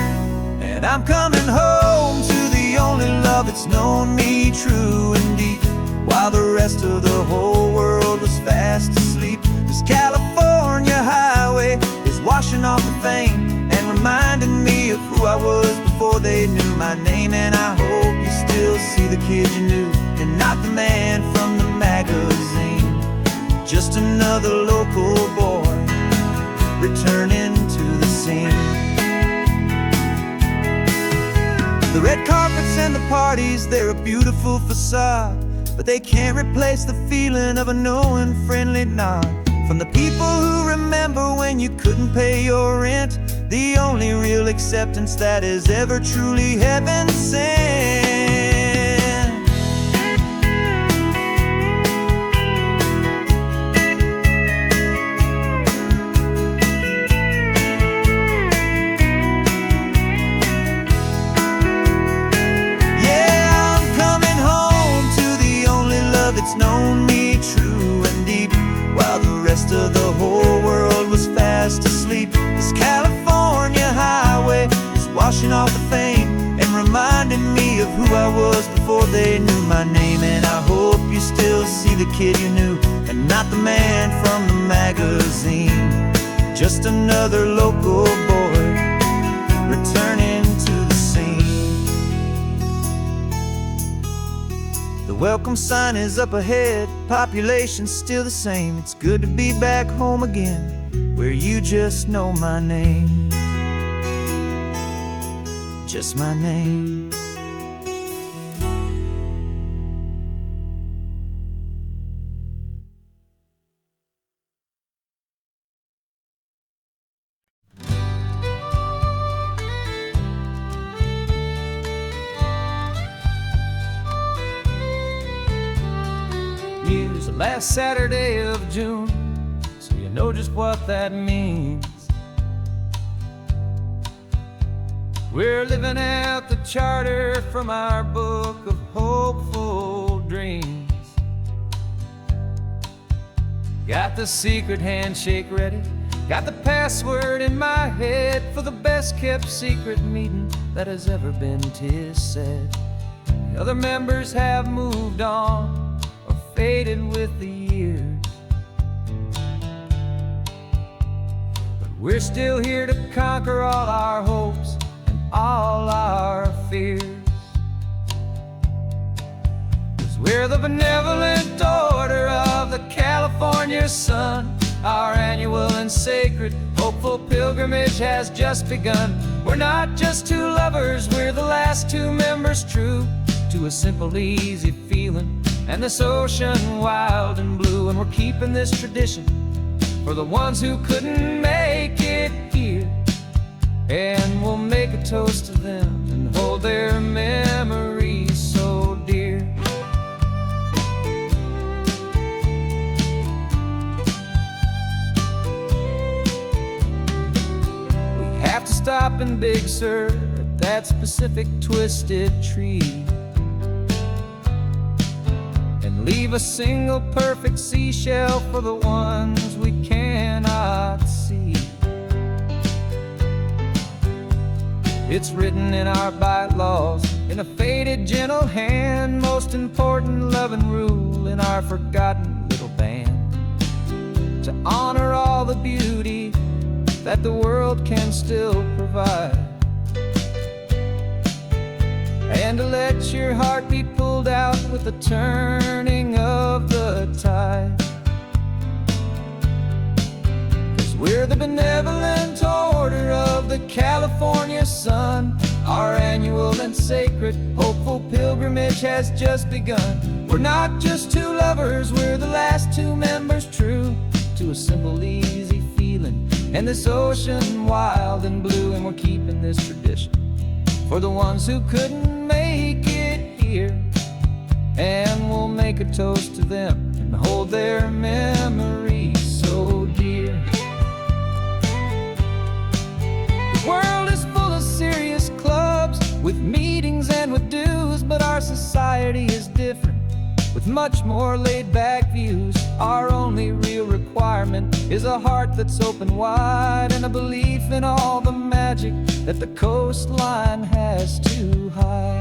And I'm coming home to the only love that's known me true and deep, while the rest of the whole world was fast asleep. This California highway is washing off the fame and reminding me of who I was before they knew my name. And I hope you still see the kid you knew, and not the man from the magazine. Just another local boy returning to the scene. The red carpets and the parties, they're a beautiful facade, but they can't replace the feeling of a knowing, friendly nod from the people who remember when you couldn't pay your rent, the only real acceptance that is ever truly heaven sent. It's known me true and deep, while the rest of the whole world was fast asleep. This California highway is washing off the fame and reminding me of who I was before they knew my name. And I hope you still see the kid you knew, and not the man from the magazine. Just another local boy returning to the scene. The welcome sign is up ahead, population's still the same. It's good to be back home again, where you just know my name. Just my name. Use the last Saturday of June, so you know just what that means. We're living out the charter from our book of hopeful dreams. Got the secret handshake ready, got the password in my head for the best kept secret meeting that has ever been, 'tis said. The other members have moved on or faded with the years, but we're still here to conquer all our hopes and all our fears. 'Cause we're the benevolent order of the California sun. Our annual and sacred hopeful pilgrimage has just begun. We're not just two lovers, we're the last two members true to a simple, easy feeling and this ocean wild and blue. And we're keeping this tradition for the ones who couldn't make it here, and we'll make a toast to them and hold their memories so dear. We have to stop in Big Sur at that specific twisted tree and leave a single perfect seashell for the ones we cannot see. It's written in our bylaws in a faded gentle hand, most important love and rule in our forgotten little band, to honor all the beauty that the world can still provide, and to let your heart be pulled out with the turning of the tide. 'Cause we're the benevolent order of the California sun. Our annual and sacred hopeful pilgrimage has just begun. We're not just two lovers, we're the last two members true to a simple, easy feeling and this ocean wild and blue. And we're keeping this tradition for the ones who couldn't make it here, and we'll make a toast to them and hold their memories so dear. The world is full of serious clubs with meetings and with dues, but our society is different with much more laid-back views. Our only real requirement is a heart that's open wide and a belief in all the magic that the coastline has to hide.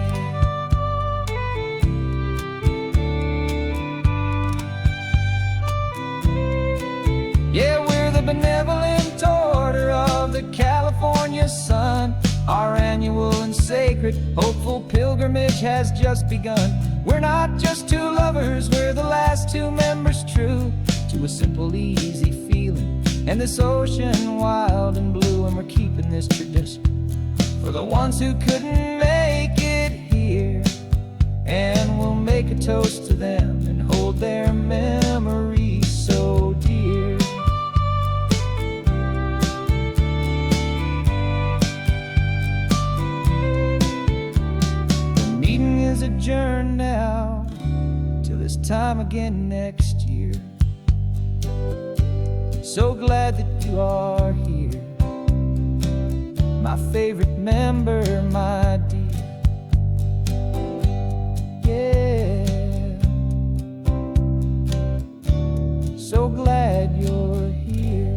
Yeah, we're the benevolent order of the California sun. Our annual and sacred hopeful pilgrimage has just begun. We're not just two lovers, we're the last two members true to a simple, easy feeling and this ocean wild and blue. And we're keeping this tradition for the ones who couldn't make it here, and we'll make a toast to them and hold their memories so dear. The meeting is adjourned now till this time again next year. So glad that you are here, my favorite member, my dear. Yeah, so glad you're here.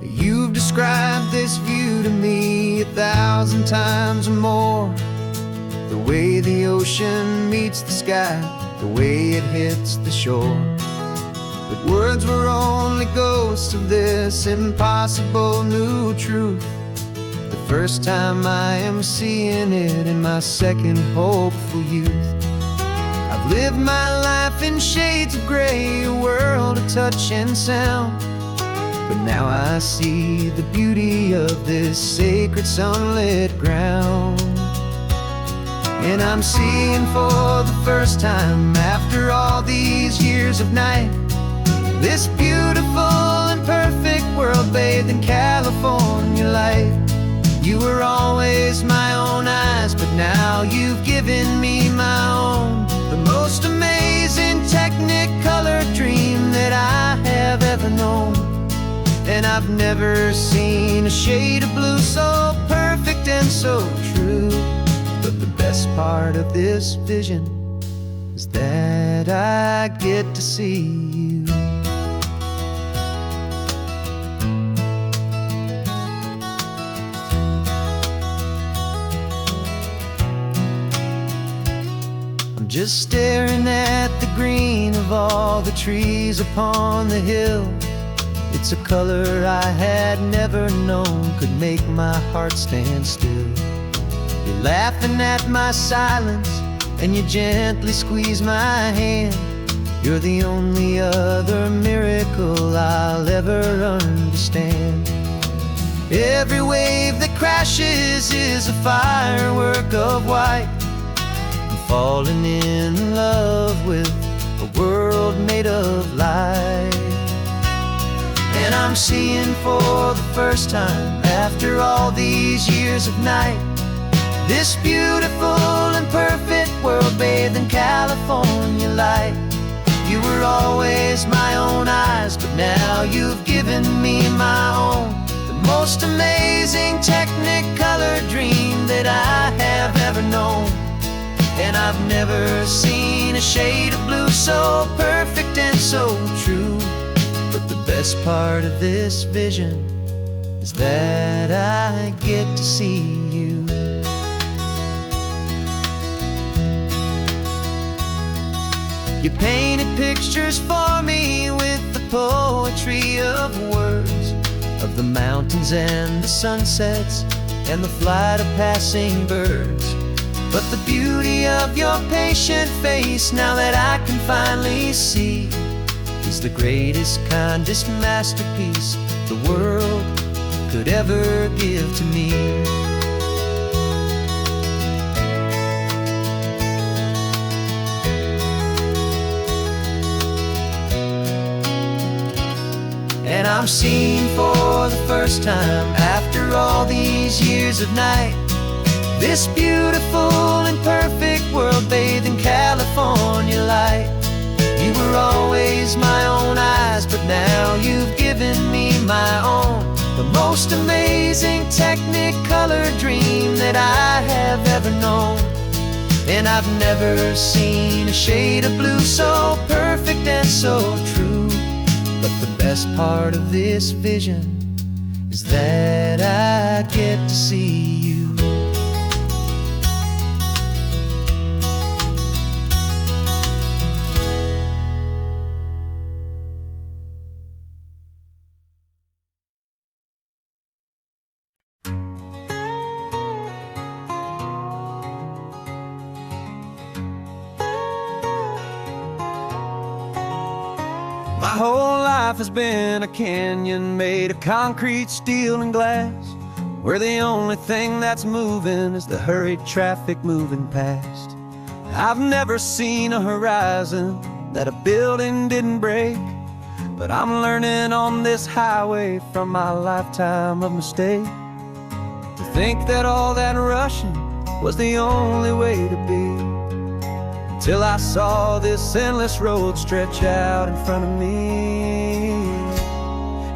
You've described this view to me 1,000 times or more. The way the ocean meets the sky, the way it hits the shore. But words were only ghosts of this impossible new truth. The first time I am seeing it in my second hopeful youth. I've lived my life in shades of gray, a world of touch and sound. But now I see the beauty of this sacred sunlit ground. And I'm seeing for the first time after all these years of night, this beautiful and perfect world world bathed in California light. You were always my own eyes, but now you've given me my own. The most amazing technicolor dream that I have ever known. And I've never seen a shade of blue so perfect and so true. But the best part of this vision is that I get to see you. I'm just staring at the green of all the trees upon the hill. It's a color I had never known could make my heart stand still. You're laughing at my silence, and you gently squeeze my hand. You're the only other miracle I'll ever understand. Every wave that crashes is a firework of white. I'm falling in love with a world made of light. And I'm seeing for the first time, after all these years of night, this beautiful and perfect world bathed in California light. You were always my own eyes, but now you've given me my own. The most amazing technicolor dream that I have ever known. And I've never seen a shade of blue so perfect and so true. But the best part of this vision is that I get to see you. You painted pictures for me with the poetry of words, of the mountains and the sunsets and the flight of passing birds. But the beauty of your patient face, now that I can finally see, is the greatest, kindest masterpiece the world could ever give to me. And I'm seeing for the first time, after all these years of night, this beautiful and perfect world bathed in California light. You were always my own eyes, but now you've given me my own. The most amazing technicolor dream that I have ever known. And I've never seen a shade of blue so perfect and so true. But the best part of this vision is that I get to see you. My whole life has been a canyon made of concrete, steel, and glass, where the only thing that's moving is the hurried traffic moving past. I've never seen a horizon that a building didn't break, but I'm learning on this highway from my lifetime of mistakes to think that all that rushing was the only way to be. Till I saw this endless road stretch out in front of me.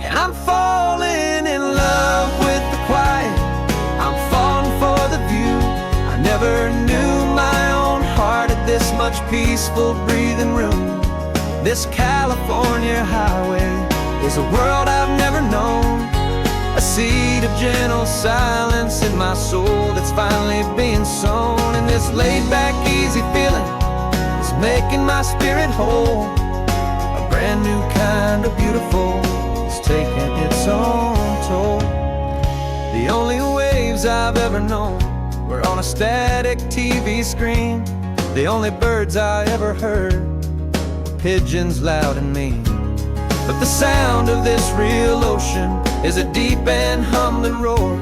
And I'm falling in love with the quiet, I'm falling for the view. I never knew my own heart had this much peaceful breathing room. This California highway is a world I've never known, a seed of gentle silence in my soul that's finally being sown. And this laid-back, easy feeling making my spirit whole. A brand new kind of beautiful is taking its own toll. The only waves I've ever known were on a static TV screen. The only birds I ever heard were pigeons loud and mean. But the sound of this real ocean is a deep and humbling roar.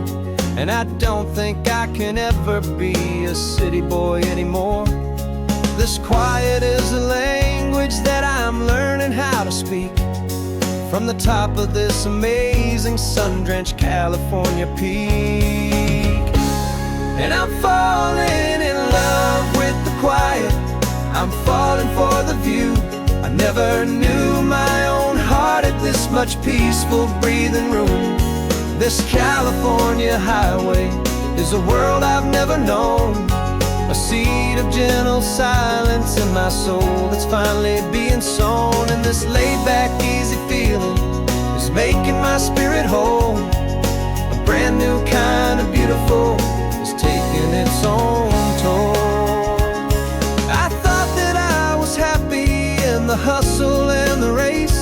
And I don't think I can ever be a city boy anymore. This quiet is a language that I'm learning how to speak. from the top of this amazing sun-drenched California peak. And I'm falling in love with the quiet, I'm falling for the view. I never knew my own heart had this much peaceful breathing room. This California highway is a world I've never known, a seed of gentle silence in my soul that's finally being sown. And this laid-back, easy feeling is making my spirit whole. A brand new kind of beautiful is taking its own toll. I thought that I was happy in the hustle and the race.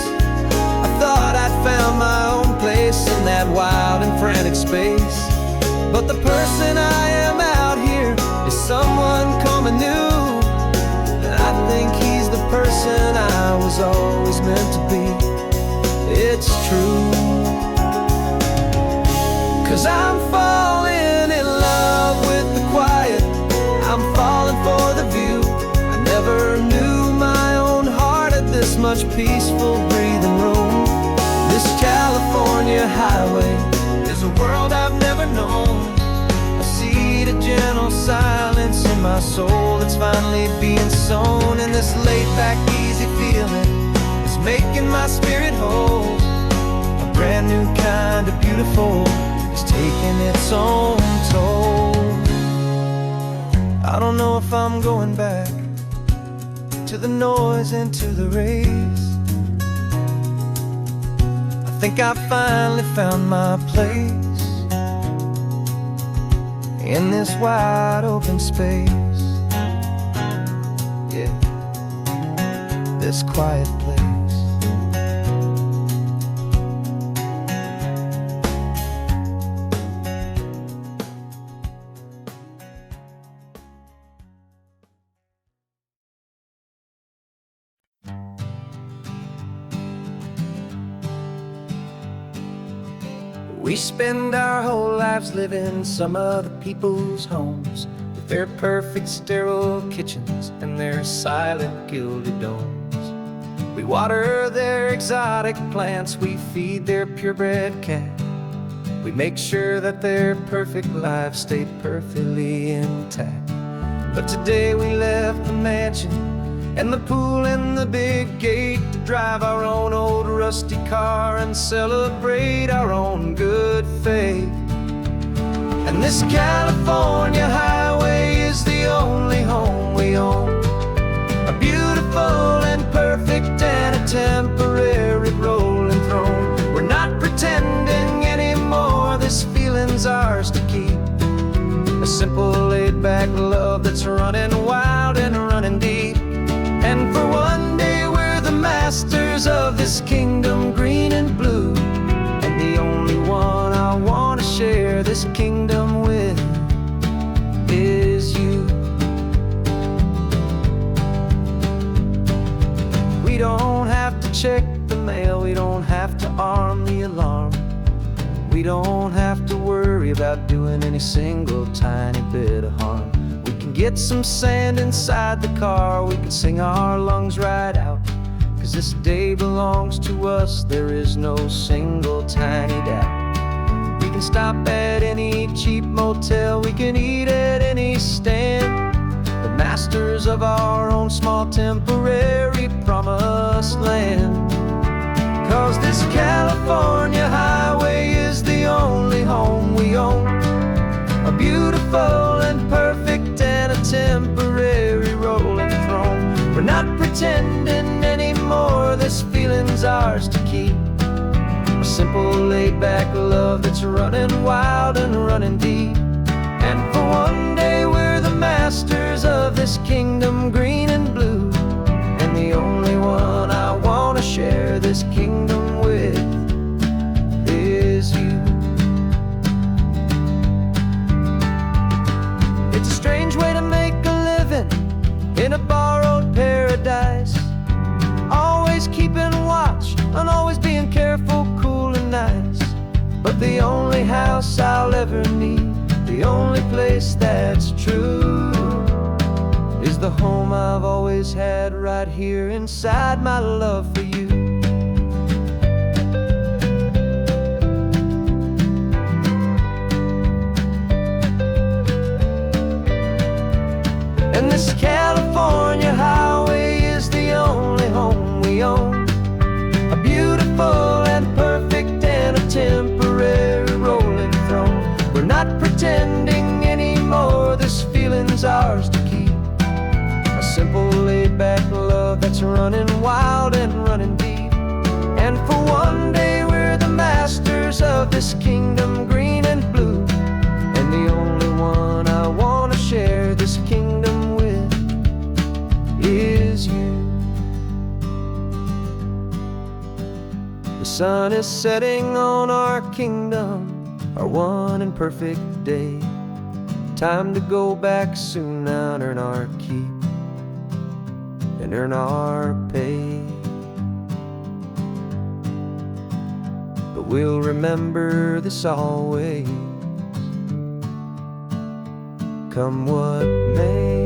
I thought I'd found my own place in that wild and frantic space. But the person I am out here is someone coming new, and I think he's the person I was always meant to be. It's true, 'cause I'm falling in love with the quiet, I'm falling for the view. I never knew my own heart had this much peaceful breathing room. This California highway is a world I've never known, a seed of gentle silence in my soul that's finally being sown. And this laid-back, easy feeling is making my spirit whole. A brand new kind of beautiful is taking its own toll. I don't know if I'm going back to the noise and to the race. I think I finally found my place in this wide open space, yeah, this quiet place. We spend our whole lives living some other people's homes, with their perfect sterile kitchens and their silent gilded domes. We water their exotic plants, we feed their purebred cat. We make sure that their perfect lives stay perfectly intact. But today we left the mansion and the pool and the big gate to drive our own old rusty car and celebrate our own good faith. And this California highway is the only home we own, a beautiful and perfect and a temporary rolling throne. We're not pretending anymore, this feeling's ours to keep, a simple laid-back love that's running wild and running deep. And for one day we're the masters of this kingdom green and blue, and the only one I want to share this kingdom with is you. We don't have to check the mail, we don't have to arm the alarm, we don't have to worry about doing any single tiny bit of harm. We can get some sand inside the car, we can sing our lungs right out, 'cause this day belongs to us, there is no single tiny doubt. We can stop at any cheap motel, we can eat at any stand, the masters of our own small temporary promised land. 'Cause this California highway is the only home we own, a beautiful and perfect and a temporary rolling throne. We're not pretending anymore, this feeling's ours to keep, a simple laid-back love that's running wild and running deep. And for one day we're the masters of this kingdom green and blue, and the only one I want to share this kingdom with is you. It's a strange way to make a living in a borrowed paradise, always keeping watch and always being careful, cool and nice. But the only house I'll ever need, the only place that's true, is the home I've always had right here inside my love for you. And this California highway is the only home we own, a beautiful and perfect and a temporary rolling throne. We're not pretending anymore, this feeling's ours to keep, a simple laid-back love that's running wild and running deep. And for one day we're the masters of this kingdom green and blue, and the only one I want to share this kingdom with is you. The sun is setting on our kingdom, our one and perfect day. Time to go back soon now and earn our keep and earn our pay. But we'll remember this always, come what may.